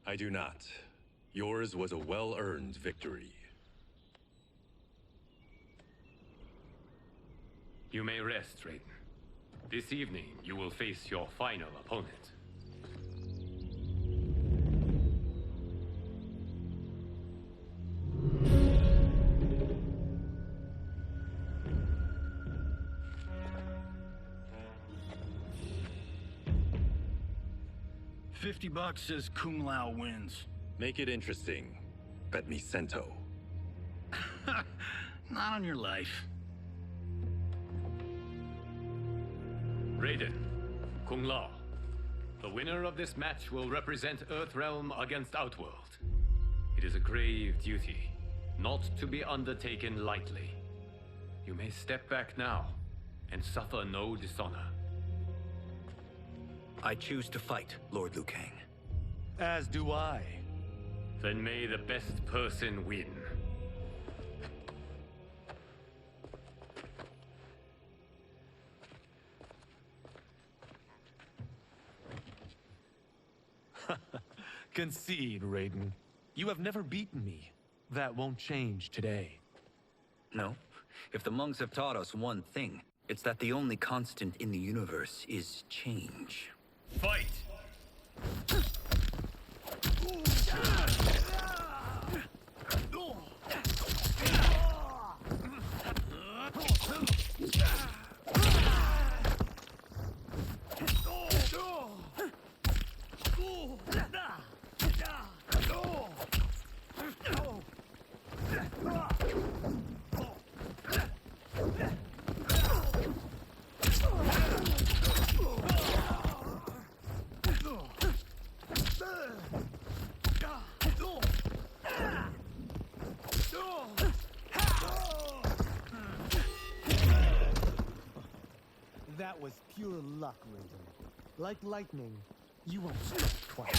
I do not. Yours was a well-earned victory. You may rest, Raiden. This evening, you will face your final opponent. $50 says Kung Lao wins. Make it interesting. Bet me cento. Not on your life. Raiden, Kung Lao. The winner of this match will represent Earthrealm against Outworld. It is a grave duty, not to be undertaken lightly. You may step back now and suffer no dishonor. I choose to fight, Lord Liu Kang. As do I. Then may the best person win. Concede, Raiden. You have never beaten me. That won't change today. No. If the monks have taught us one thing, it's that the only constant in the universe is change. Fight! That was pure luck, Raiden. Like lightning, you won't strike twice.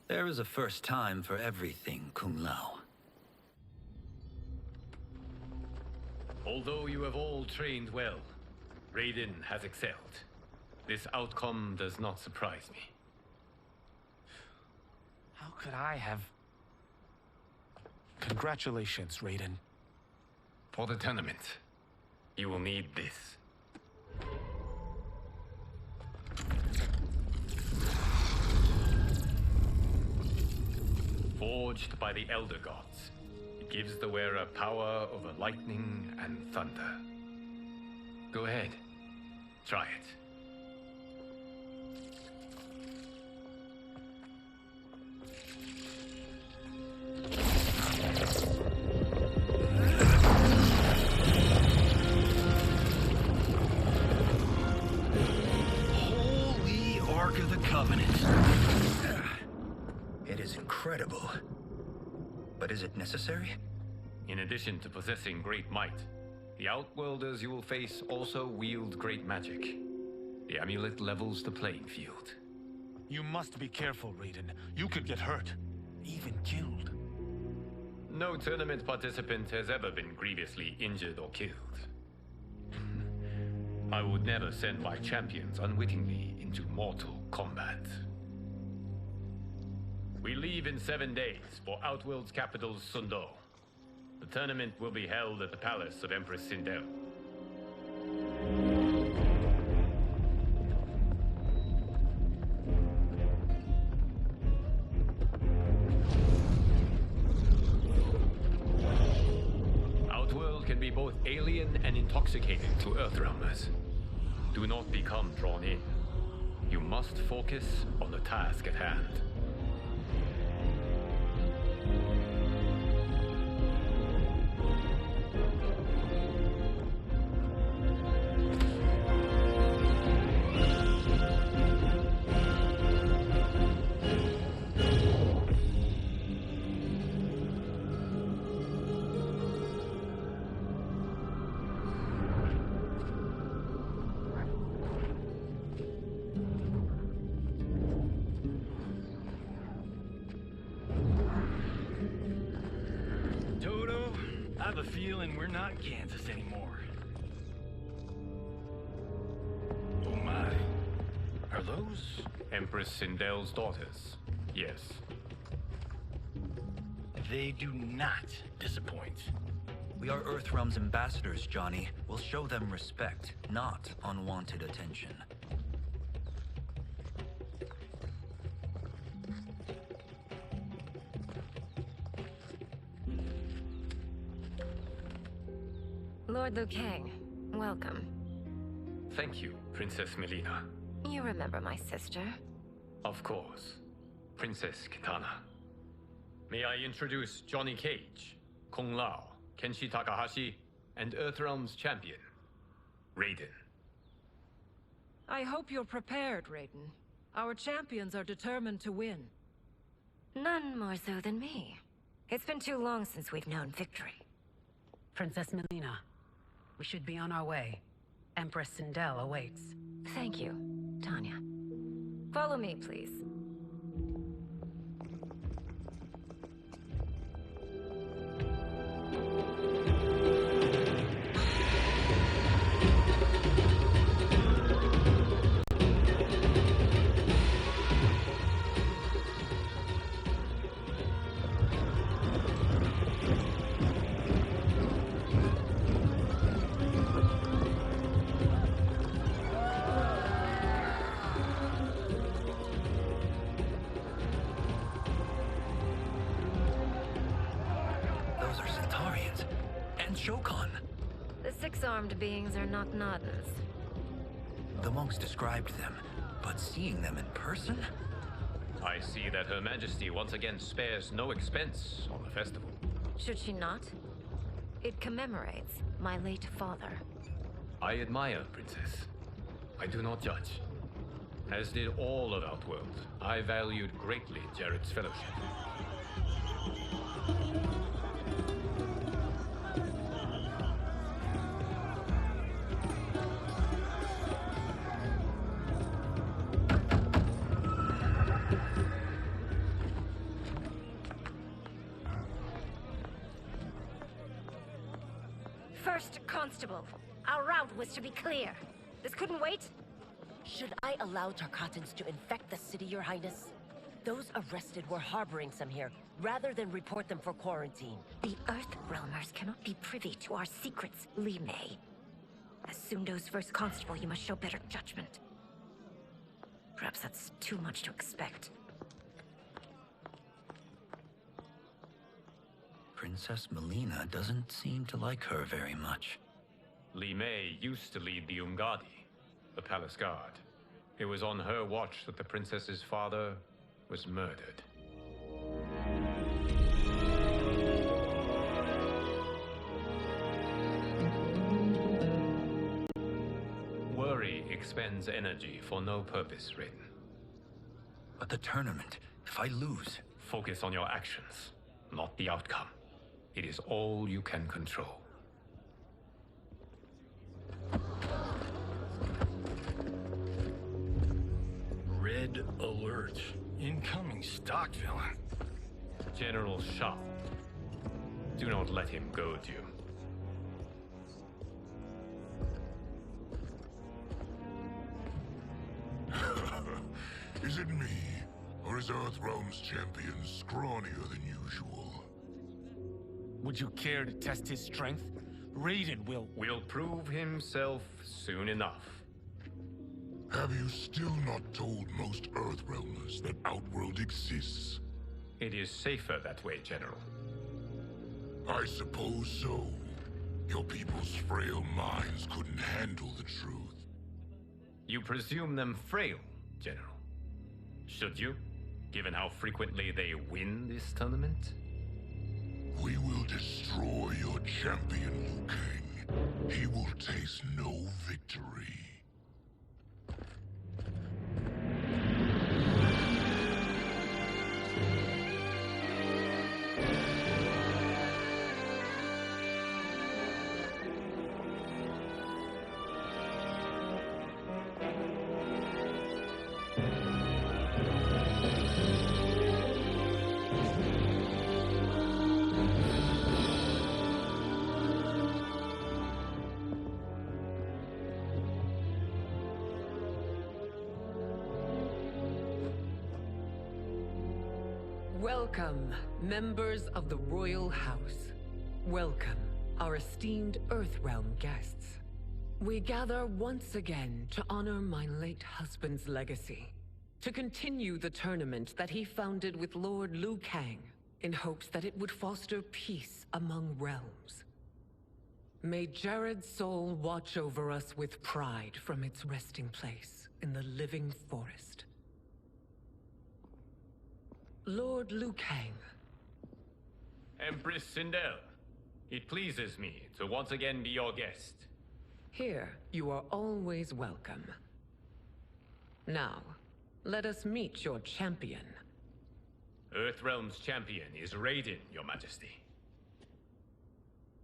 There is a first time for everything, Kung Lao. Although you have all trained well, Raiden has excelled. This outcome does not surprise me. How could I have... Congratulations, Raiden. For the tournament, you will need this. Forged by the Elder Gods, it gives the wearer power over lightning and thunder. Go ahead, try it. Holy Ark of the Covenant. It is incredible. But is it necessary? In addition to possessing great might, the Outworlders you will face also wield great magic. The amulet levels the playing field. You must be careful, Raiden. You could get hurt. Even killed. No tournament participant has ever been grievously injured or killed. I would never send my champions unwittingly into mortal combat. We leave in 7 days for Outworld's capital, Sundo. The tournament will be held at the palace of Empress Sindel. Outworld can be both alien and intoxicating to Earthrealmers. Do not become drawn in. You must focus on the task at hand. have a feeling we're not Kansas anymore. Oh my. Are those? Empress Sindel's daughters. Yes. They do not disappoint. We are Earthrealm's ambassadors, Johnny. We'll show them respect, not unwanted attention. Lord Liu Kang, welcome. Thank you, Princess Melina. You remember my sister? Of course. Princess Kitana. May I introduce Johnny Cage, Kung Lao, Kenshi Takahashi, and Earthrealm's champion, Raiden. I hope you're prepared, Raiden. Our champions are determined to win. None more so than me. It's been too long since we've known victory. Princess Melina, we should be on our way. Empress Sindel awaits. Thank you, Tanya. Follow me, please. Shokan. The six-armed beings are not Nodens. The monks described them, but seeing them in person? I see that Her Majesty once again spares no expense on the festival. Should she not? It commemorates my late father. I admire, Princess. I do not judge. As did all of Outworld, I valued greatly Jarrett's fellowship. First Constable, our route was to be clear. This couldn't wait? Should I allow Tarkatans to infect the city, Your Highness? Those arrested were harboring some here, rather than report them for quarantine. The Earthrealmers cannot be privy to our secrets, Li Mei. As Sundo's first constable, you must show better judgment. Perhaps that's too much to expect. Princess Melina doesn't seem to like her very much. Li Mei used to lead the Umgadi, the palace guard. It was on her watch that the princess's father was murdered. Worry expends energy for no purpose, Raiden. But the tournament, if I lose... Focus on your actions, not the outcome. It is all you can control. Red alert. Incoming stock villain. General Shao. Do not let him goad you. Is it me? Or is Earthrealm's champion scrawnier than usual? Would you care to test his strength? Raiden will prove himself soon enough. Have you still not told most Earthrealmers that Outworld exists? It is safer that way, General. I suppose so. Your people's frail minds couldn't handle the truth. You presume them frail, General. Should you, given how frequently they win this tournament? We will destroy your champion, Liu Kang. He will taste no victory. Welcome, members of the Royal House. Welcome, our esteemed Earthrealm guests. We gather once again to honor my late husband's legacy, to continue the tournament that he founded with Lord Liu Kang, in hopes that it would foster peace among realms. May Jared's soul watch over us with pride from its resting place in the living forest. Lord Liu Kang. Empress Sindel, it pleases me to once again be your guest. Here, you are always welcome. Now, let us meet your champion. Earthrealm's champion is Raiden, Your Majesty.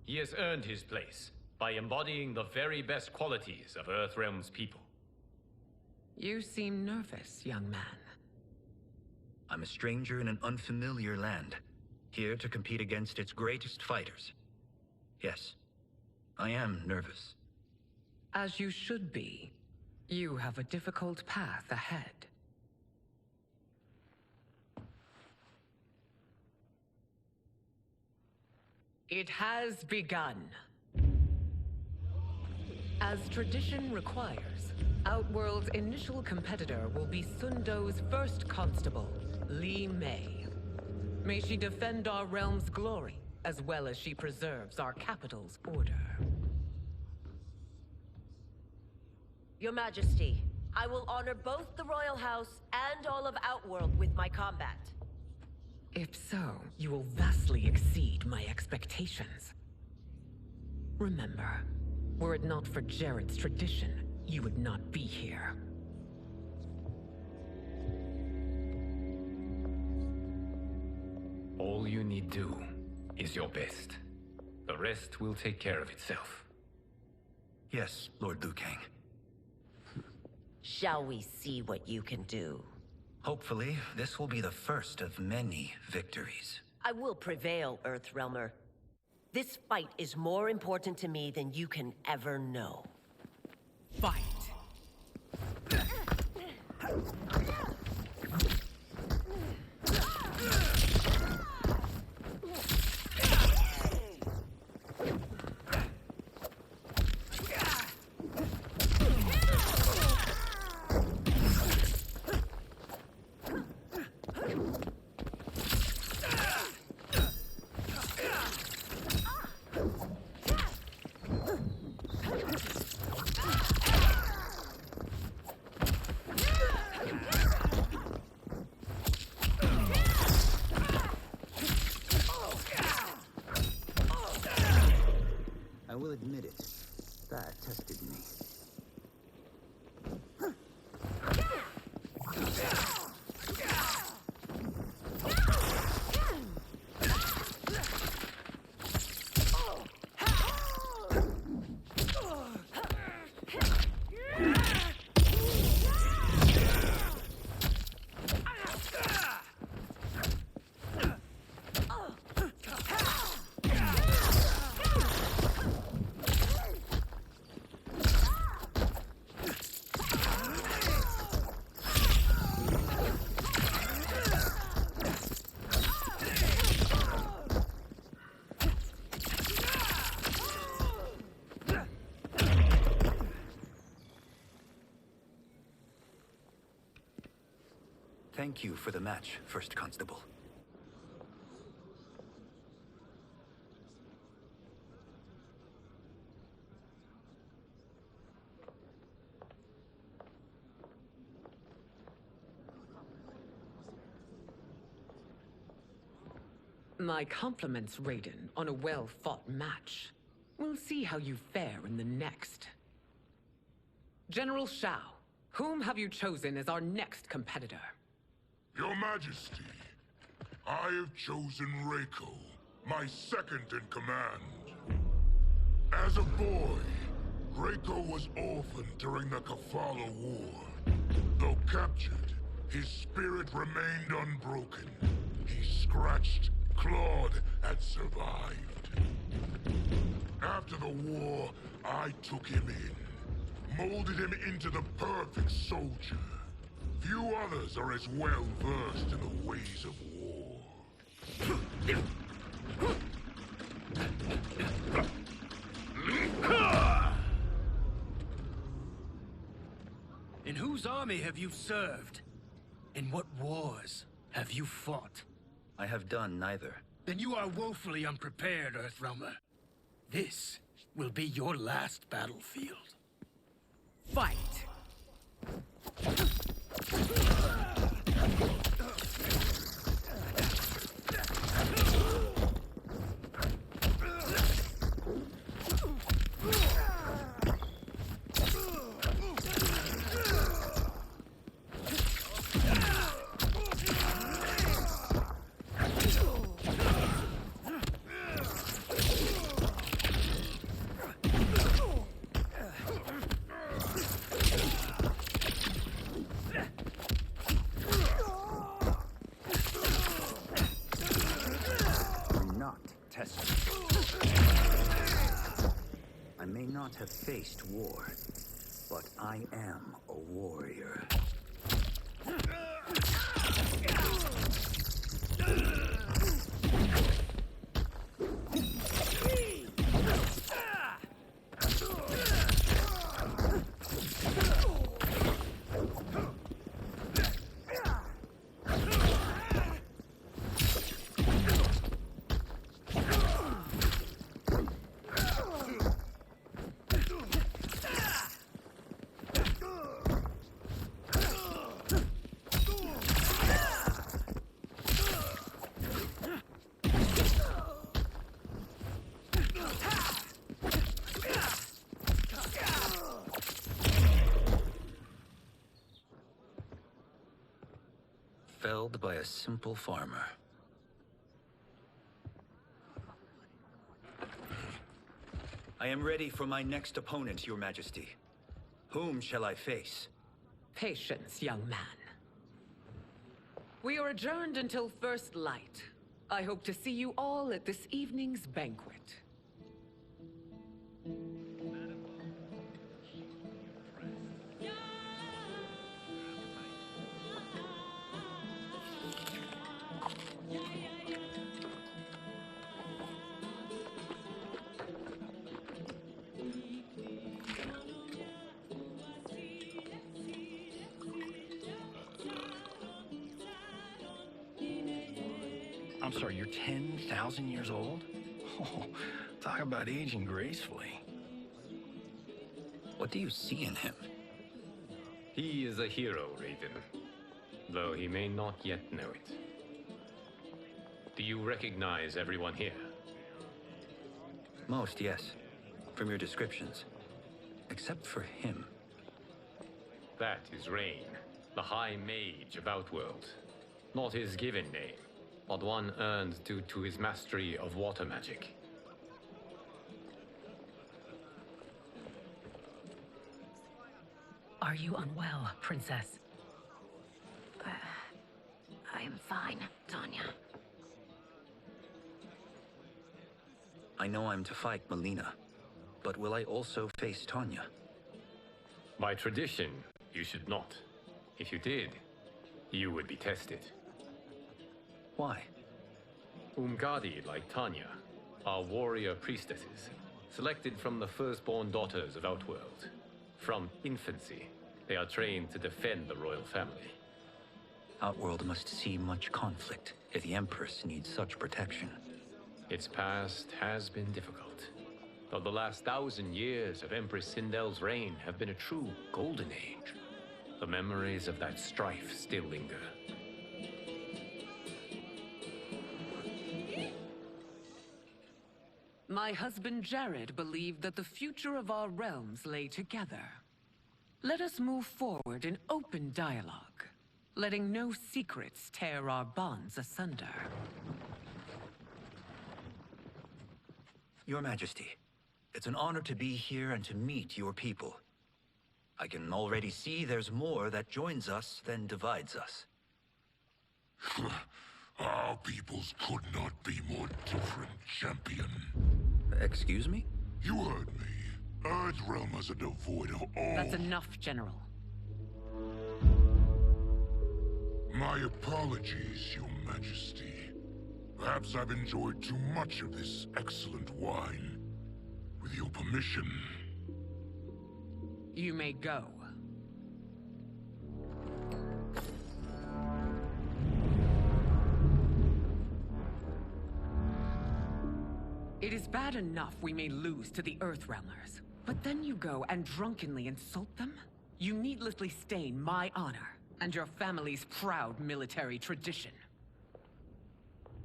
He has earned his place by embodying the very best qualities of Earthrealm's people. You seem nervous, young man. I'm a stranger in an unfamiliar land, here to compete against its greatest fighters. Yes, I am nervous. As you should be. You have a difficult path ahead. It has begun. As tradition requires, Outworld's initial competitor will be Sundo's first constable, Li Mei. May she defend our realm's glory, as well as she preserves our capital's order. Your Majesty, I will honor both the Royal House and all of Outworld with my combat. If so, you will vastly exceed my expectations. Remember, were it not for Jared's tradition, you would not be here. All you need do is your best. The rest will take care of itself. Yes, Lord Liu Kang. Shall we see what you can do? Hopefully, this will be the first of many victories. I will prevail, Earthrealmer. This fight is more important to me than you can ever know. Fight! I will admit it. That tested me. Thank you for the match, First Constable. My compliments, Raiden, on a well-fought match. We'll see how you fare in the next. General Shao, whom have you chosen as our next competitor? Your Majesty, I have chosen Reiko, my second in command. As a boy, Reiko was orphaned during the Kafala War. Though captured, his spirit remained unbroken. He scratched, clawed, and survived. After the war, I took him in, molded him into the perfect soldier. Few others are as well versed in the ways of war. In whose army have you served? In what wars have you fought? I have done neither. Then you are woefully unprepared, Earthrealmer. This will be your last battlefield. Fight! I may not have faced war, but I am a warrior. Felled by a simple farmer. I am ready for my next opponent, Your Majesty. Whom shall I face? Patience, young man. We are adjourned until first light. I hope to see you all at this evening's banquet. I'm sorry, you're 10,000 years old? Oh, talk about aging gracefully. What do you see in him? He is a hero, Raiden, though he may not yet know it. Do you recognize everyone here? Most, yes. From your descriptions. Except for him. That is Rain, the High Mage of Outworld. Not his given name, but one earned due to his mastery of water magic. Are you unwell, Princess? I am fine, Tanya. I know I'm to fight Melina, but will I also face Tanya? By tradition, you should not. If you did, you would be tested. Why? Umgadi, like Tanya, are warrior priestesses, selected from the firstborn daughters of Outworld. From infancy, they are trained to defend the royal family. Outworld must see much conflict if the Empress needs such protection. Its past has been difficult, though the last 1,000 years of Empress Sindel's reign have been a true golden age. The memories of that strife still linger. My husband Jared believed that the future of our realms lay together. Let us move forward in open dialogue, letting no secrets tear our bonds asunder. Your Majesty, it's an honor to be here and to meet your people. I can already see there's more that joins us than divides us. Our peoples could not be more different, champion. Excuse me? You heard me. Earthrealmers are devoid of all... That's enough, General. My apologies, Your Majesty. Perhaps I've enjoyed too much of this excellent wine. With your permission... You may go. It is bad enough we may lose to the Earthrealmers, but then you go and drunkenly insult them? You needlessly stain my honor and your family's proud military tradition.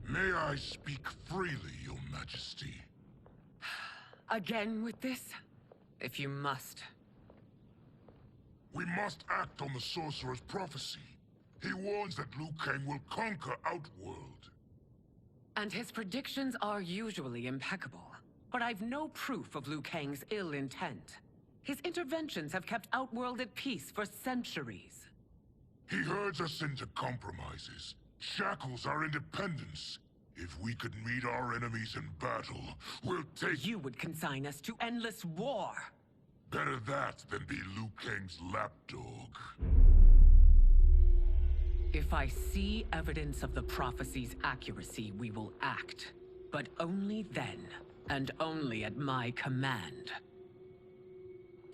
May I speak freely, Your Majesty? Again with this? If you must. We must act on the Sorcerer's prophecy. He warns that Liu Kang will conquer Outworld. And his predictions are usually impeccable. But I've no proof of Liu Kang's ill intent. His interventions have kept Outworld at peace for centuries. He herds us into compromises, shackles our independence. If we could meet our enemies in battle, we'll take... You would consign us to endless war! Better that than be Liu Kang's lapdog. If I see evidence of the prophecy's accuracy, we will act. But only then, and only at my command.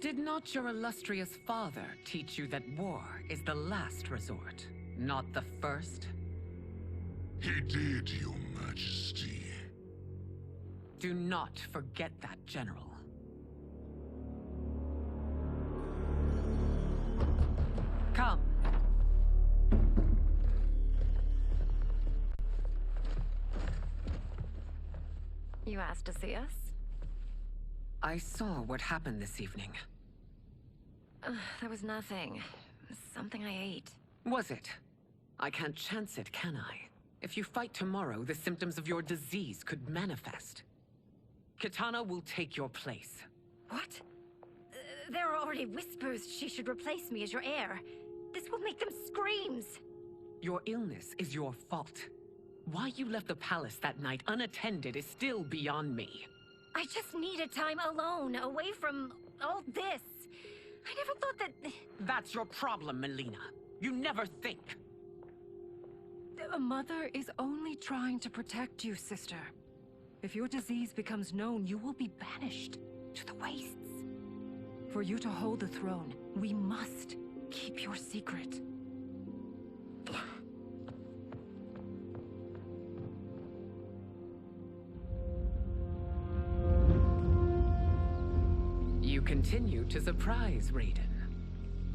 Did not your illustrious father teach you that war is the last resort, not the first? He did, Your Majesty. Do not forget that, General. Come. You asked to see us? I saw what happened this evening. There was nothing. Something I ate. Was it? I can't chance it, can I? If you fight tomorrow, the symptoms of your disease could manifest. Kitana will take your place. What? There are already whispers she should replace me as your heir. This will make them screams! Your illness is your fault. Why you left the palace that night unattended is still beyond me. I just needed time alone, away from all this. I never thought that... That's your problem, Melina. You never think. A mother is only trying to protect you, sister. If your disease becomes known, you will be banished to the wastes. For you to hold the throne, we must keep your secret. You continue to surprise Raiden.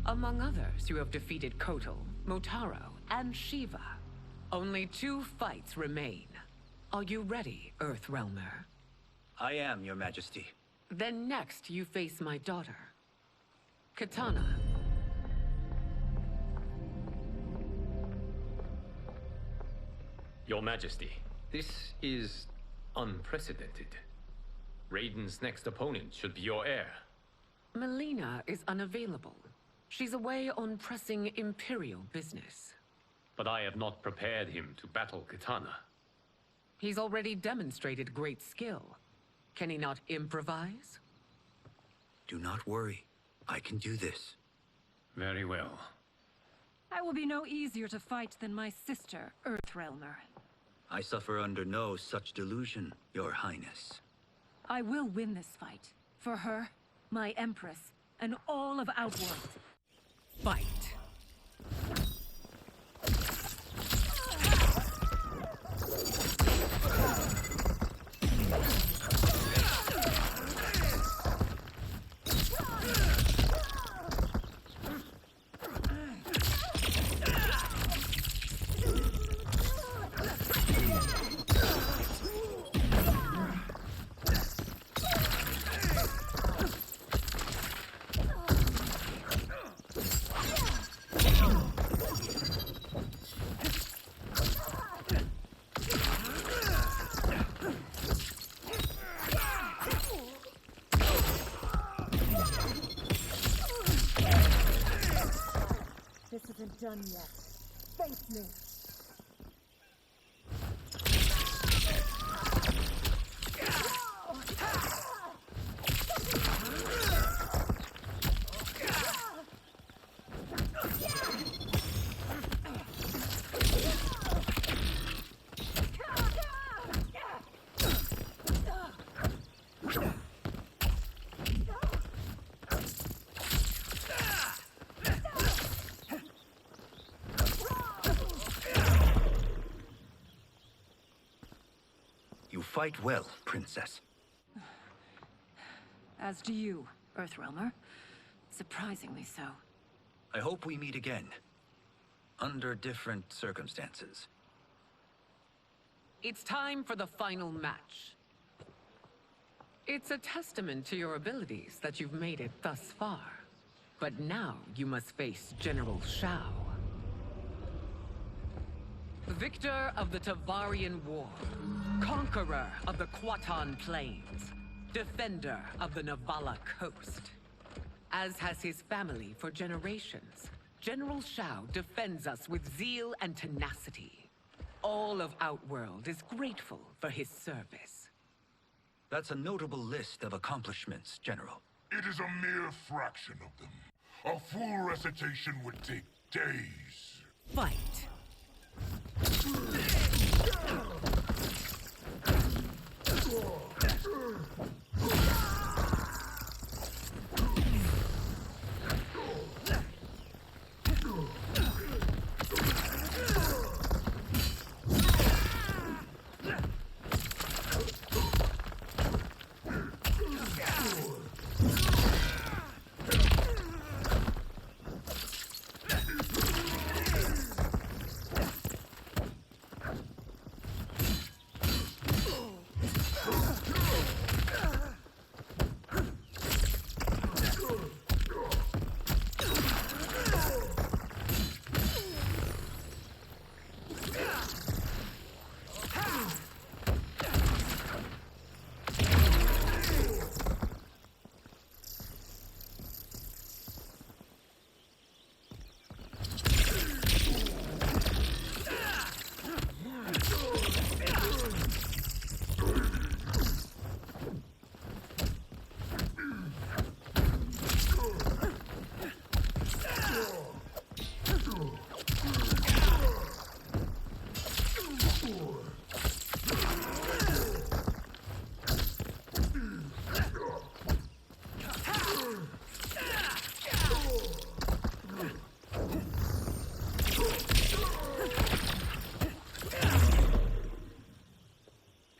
Among others, you have defeated Kotal, Motaro, and Shiva. Only 2 fights remain. Are you ready, Earthrealmer? I am, Your Majesty. Then next, you face my daughter, Kitana. Your Majesty, this is unprecedented. Raiden's next opponent should be your heir. Melina is unavailable. She's away on pressing Imperial business. But I have not prepared him to battle Kitana. He's already demonstrated great skill. Can he not improvise? Do not worry. I can do this. Very well. I will be no easier to fight than my sister, Earthrealmer. I suffer under no such delusion, Your Highness. I will win this fight. For her, my Empress, and all of Outworld. Fight! This isn't done yet. Face me. fight well, Princess. As do you, Earthrealmer. Surprisingly so. I hope we meet again. Under different circumstances. It's time for the final match. It's a testament to your abilities that you've made it thus far. But now you must face General Shao. Victor of the Tavarian War. Conqueror of the Quatan Plains. Defender of the Navala Coast. As has his family for generations, General Shao defends us with zeal and tenacity. All of Outworld is grateful for his service. That's a notable list of accomplishments, General. It is a mere fraction of them. A full recitation would take days. Fight!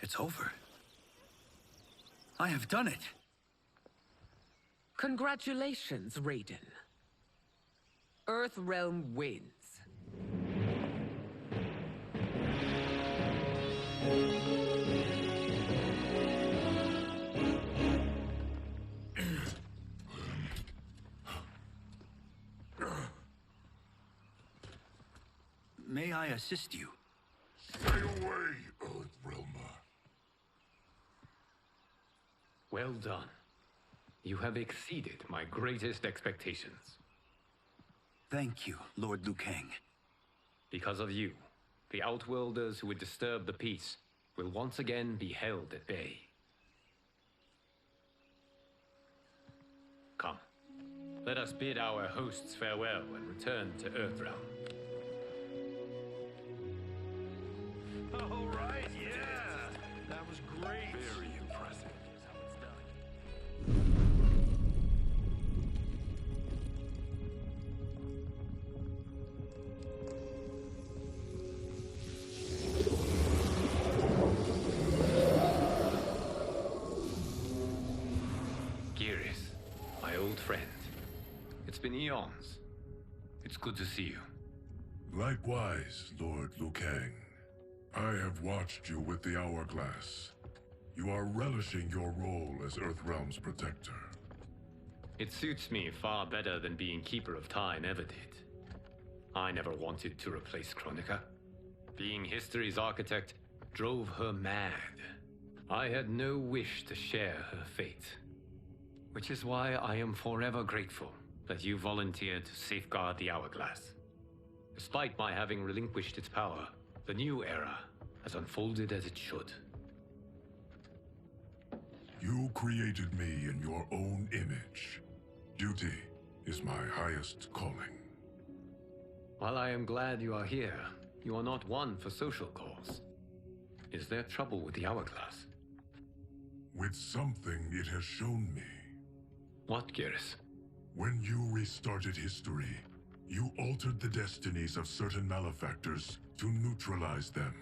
It's over. I have done it. Congratulations, Raiden. Earthrealm wins. May I assist you? Stay away, Earthrealmer. Well done. You have exceeded my greatest expectations. Thank you, Lord Liu Kang. Because of you, the Outworlders who would disturb the peace will once again be held at bay. Come, let us bid our hosts farewell and return to Earthrealm. All right, yeah. That was great. Very impressive. Geras, my old friend. It's been eons. It's good to see you. Likewise, Lord Liu Kang. I have watched you with the Hourglass. You are relishing your role as Earthrealm's protector. It suits me far better than being Keeper of Time ever did. I never wanted to replace Kronika. Being history's architect drove her mad. I had no wish to share her fate. Which is why I am forever grateful that you volunteered to safeguard the Hourglass. Despite my having relinquished its power, the new era has unfolded as it should. You created me in your own image. Duty is my highest calling. While I am glad you are here, you are not one for social calls. Is there trouble with the Hourglass? With something it has shown me. What, Geras? When you restarted history, you altered the destinies of certain malefactors to neutralize them.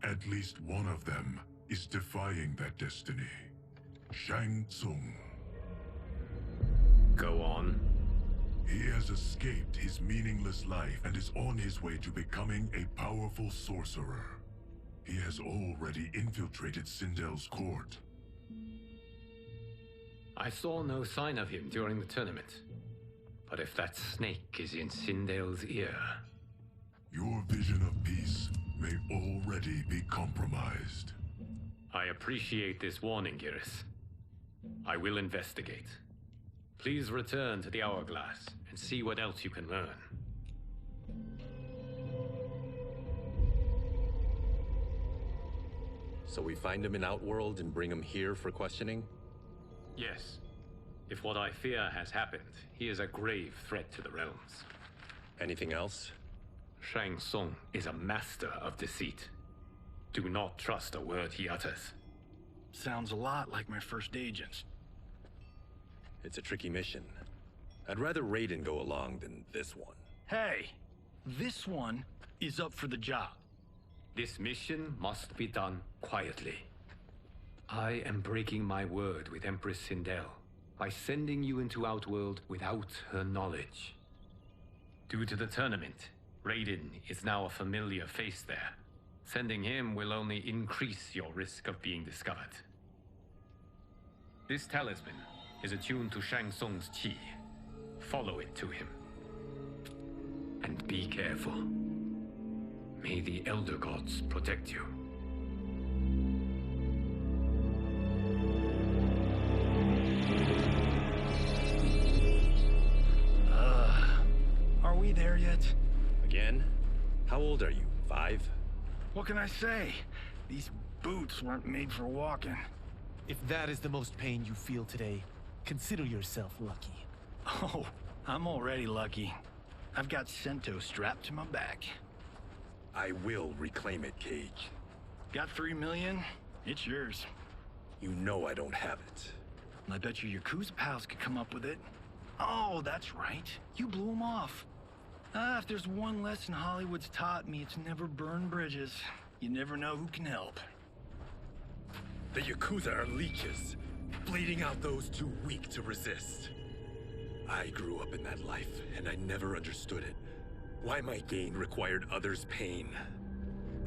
At least one of them is defying that destiny. Shang Tsung. Go on. He has escaped his meaningless life and is on his way to becoming a powerful sorcerer. He has already infiltrated Sindel's court. I saw no sign of him during the tournament. But if that snake is in Sindel's ear... Your vision of peace may already be compromised. I appreciate this warning, Giris. I will investigate. Please return to the Hourglass and see what else you can learn. So we find him in Outworld and bring him here for questioning? Yes. If what I fear has happened, he is a grave threat to the realms. Anything else? Shang Tsung is a master of deceit. Do not trust a word he utters. Sounds a lot like my first agents. It's a tricky mission. I'd rather Raiden go along than this one. Hey, this one is up for the job. This mission must be done quietly. I am breaking my word with Empress Sindel by sending you into Outworld without her knowledge. Due to the tournament, Raiden is now a familiar face there. Sending him will only increase your risk of being discovered. This talisman is attuned to Shang Tsung's chi. Follow it to him. And be careful. May the Elder Gods protect you. Are we there yet? Again? How old are you? 5? What can I say? These boots weren't made for walking. If that is the most pain you feel today, consider yourself lucky. Oh, I'm already lucky. I've got Sento strapped to my back. I will reclaim it, Cage. Got 3 million? It's yours. You know I don't have it. I bet your Yakuza pals could come up with it. Oh, that's right. You blew them off. If there's one lesson Hollywood's taught me, it's never burn bridges. You never know who can help. The Yakuza are leeches, bleeding out those too weak to resist. I grew up in that life, and I never understood it. Why my gain required others' pain.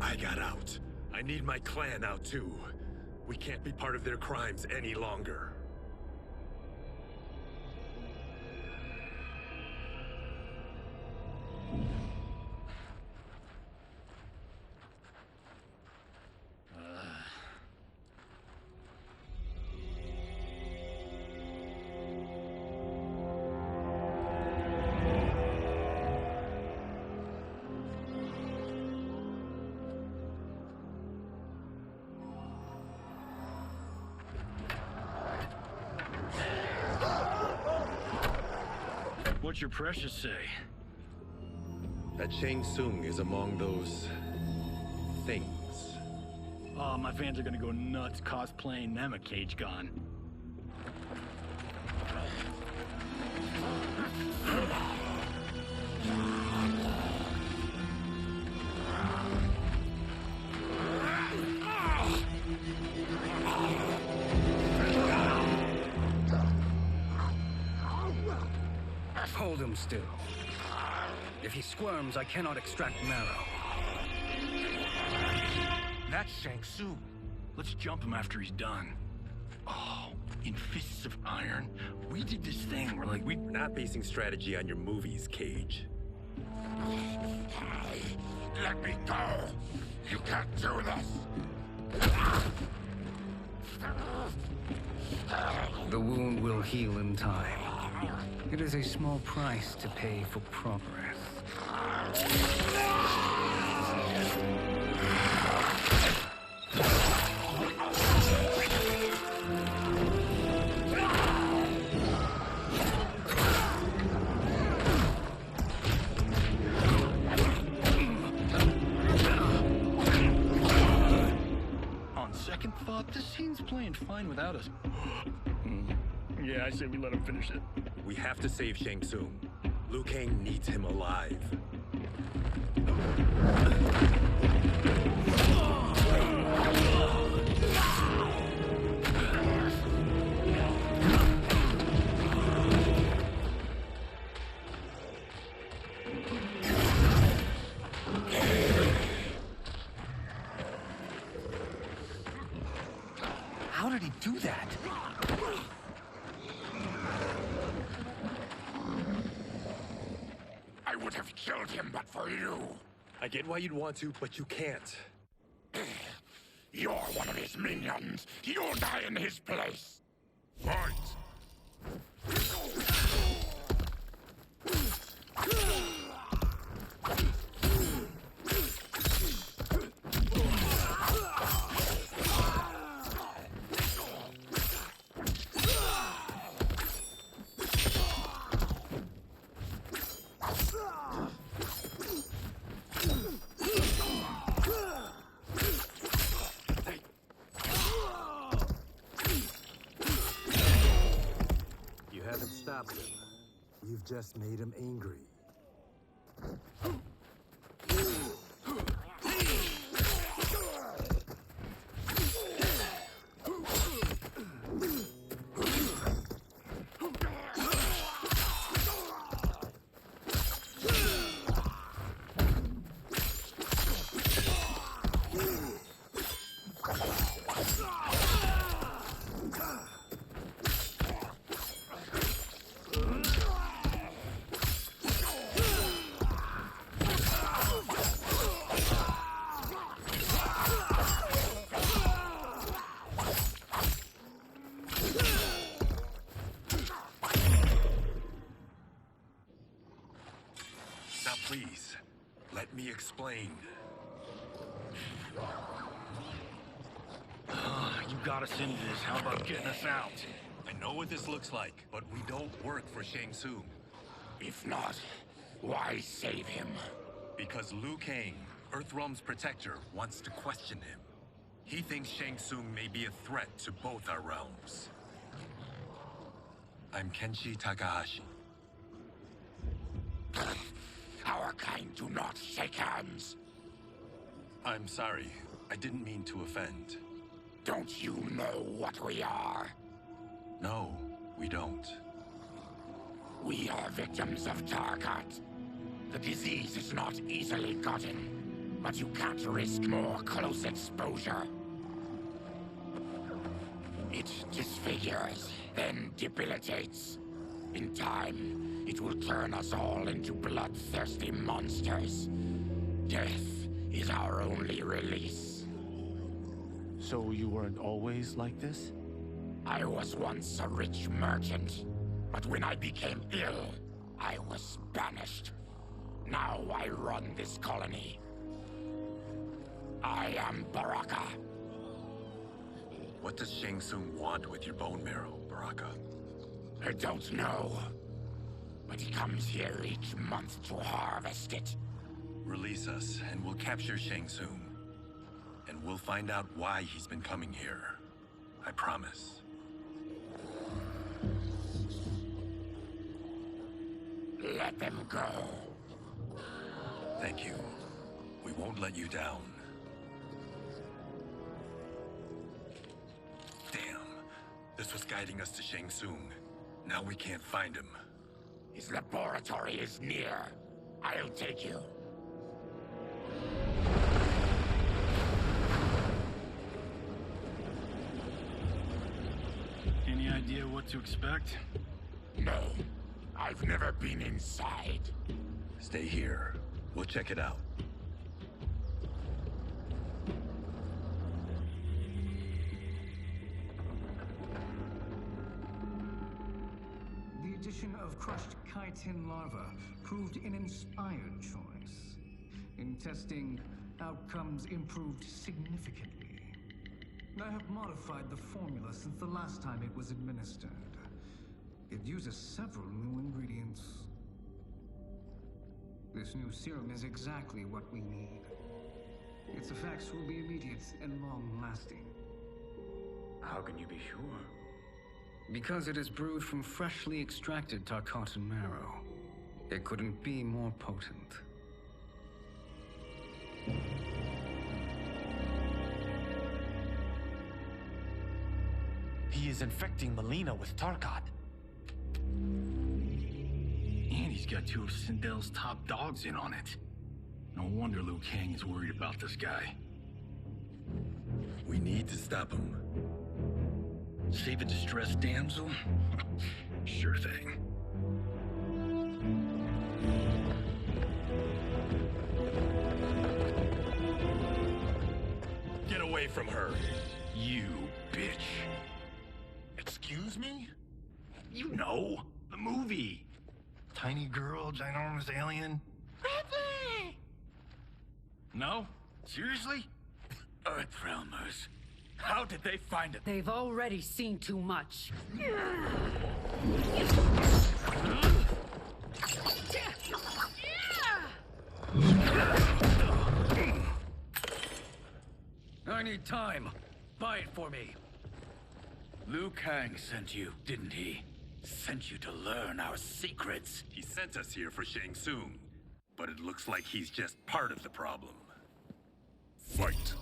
I got out. I need my clan out too. We can't be part of their crimes any longer. What's your precious say? That Shang Tsung is among those... things. Oh, my fans are gonna go nuts cosplaying them a Cage Gun. Hold him still. If he squirms, I cannot extract marrow. That's Shang Tsung. Let's jump him after he's done. Oh, in Fists of Iron, we did this thing where we're not basing strategy on your movies, Cage. Let me go! You can't do this! The wound will heal in time. It is a small price to pay for progress. On second thought, this scene's playing fine without us. Yeah, I say we let him finish it. We have to save Shang Tsung. Liu Kang needs him alive. would have killed him but for you. I get why you'd want to, but you can't. You're one of his minions. You'll die in his place. Fight! You haven't stopped him. You've just made him angry. Now please, let me explain. You got us into this. How about getting us out? I know what this looks like, but we don't work for Shang Tsung. If not, why save him? Because Liu Kang, Earthrealm's protector, wants to question him. He thinks Shang Tsung may be a threat to both our realms. I'm Kenshi Takahashi. Our kind do not shake hands. I'm sorry. I didn't mean to offend. Don't you know what we are? No, we don't. We are victims of Tarkat. The disease is not easily gotten, but you can't risk more close exposure. It disfigures, then debilitates. In time, it will turn us all into bloodthirsty monsters. Death is our only release. So you weren't always like this? I was once a rich merchant, but when I became ill, I was banished. Now I run this colony. I am Baraka. What does Shang Tsung want with your bone marrow, Baraka? I don't know, but he comes here each month to harvest it. Release us, and we'll capture Shang Tsung. And we'll find out why he's been coming here. I promise. Let them go. Thank you. We won't let you down. Damn. This was guiding us to Shang Tsung. Now we can't find him. His laboratory is near. I'll take you. Any idea what to expect? No. I've never been inside. Stay here. We'll check it out. The addition of crushed chitin larva proved an inspired choice. In testing, outcomes improved significantly. I have modified the formula since the last time it was administered. It uses several new ingredients. This new serum is exactly what we need. Its effects will be immediate and long-lasting. How can you be sure? Because it is brewed from freshly extracted Tarkatan marrow. It couldn't be more potent. He is infecting Melina with Tarkat. And he's got two of Sindel's top dogs in on it. No wonder Liu Kang is worried about this guy. We need to stop him. Save a distressed damsel? Sure thing. away from her. You bitch. Excuse me? You know, the movie. Tiny girl, ginormous alien. Ripley! No? Seriously? Earthrealmers. How did they find it? They've already seen too much. I need time. Buy it for me. Liu Kang sent you, didn't he? Sent you to learn our secrets. He sent us here for Shang Tsung, but it looks like he's just part of the problem. Fight!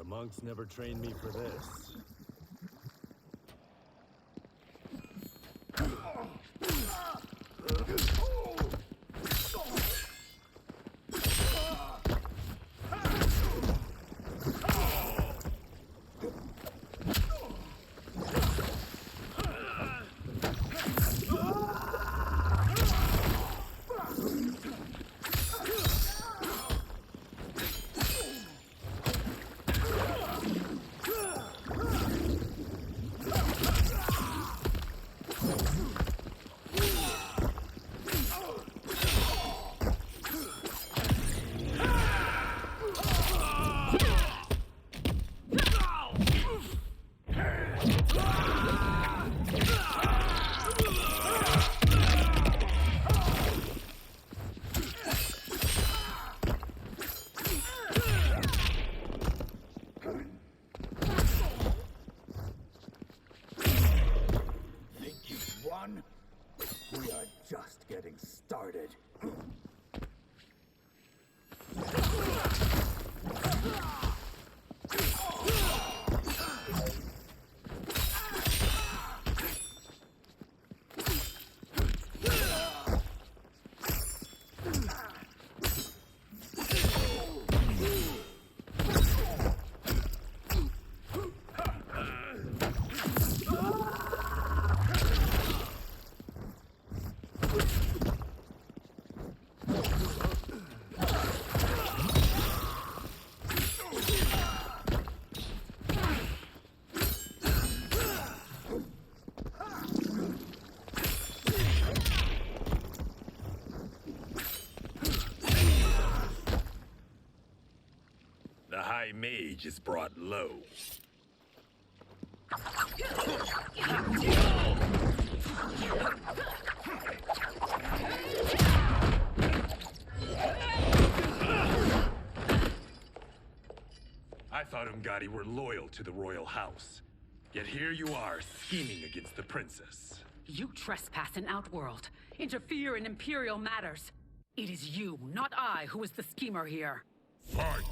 Monks never trained me for this. We are just getting started. The High Mage is brought low. I thought Ungadi were loyal to the royal house. Yet here you are, scheming against the princess. You trespass in Outworld, interfere in Imperial matters. It is you, not I, who is the schemer here. Fight!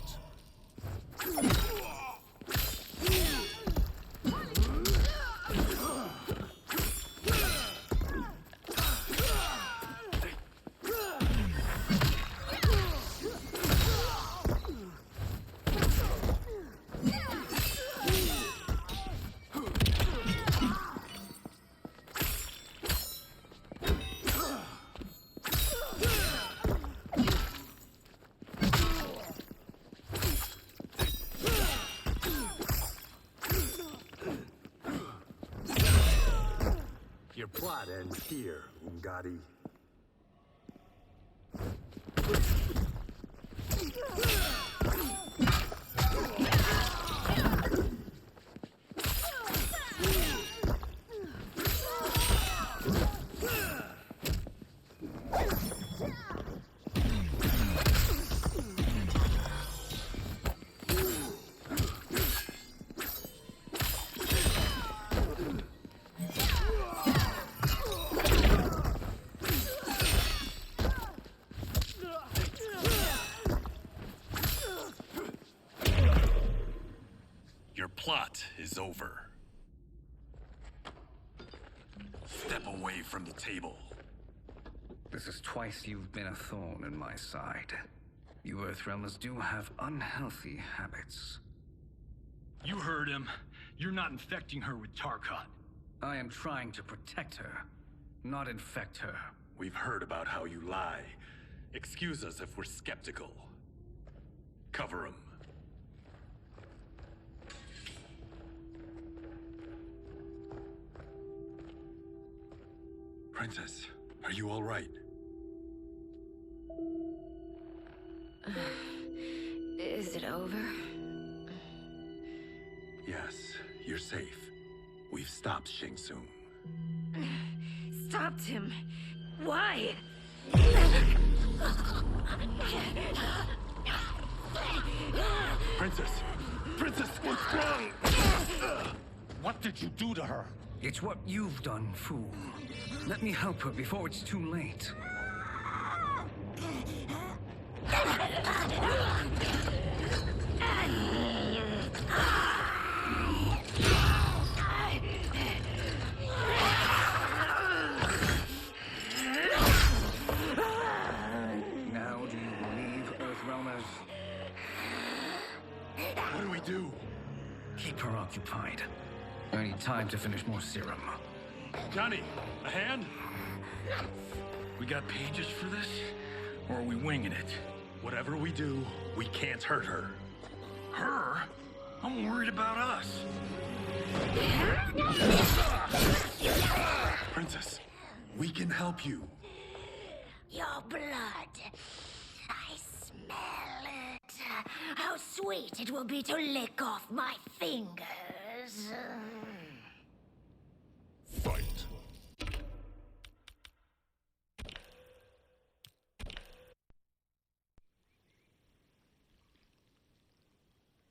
Your plot ends here, Ungadi. plot is over. Step away from the table. This is twice you've been a thorn in my side. You Earthrealmers do have unhealthy habits. You heard him. You're not infecting her with Tarkat. I am trying to protect her, not infect her. We've heard about how you lie. Excuse us if we're skeptical. Cover him. Princess, are you all right? Is it over? Yes, you're safe. We've stopped Shang Tsung. Stopped him? Why? Princess! Princess, what's wrong? What did you do to her? It's what you've done, fool. Let me help her before it's too late. Now do you believe, Earthrealmers? What do we do? Keep her occupied. I need time to finish more serum. Johnny, a hand? We got pages for this? Or are we winging it? Whatever we do, we can't hurt her. Her? I'm worried about us. Princess, we can help you. Your blood. I smell it. How sweet it will be to lick off my fingers.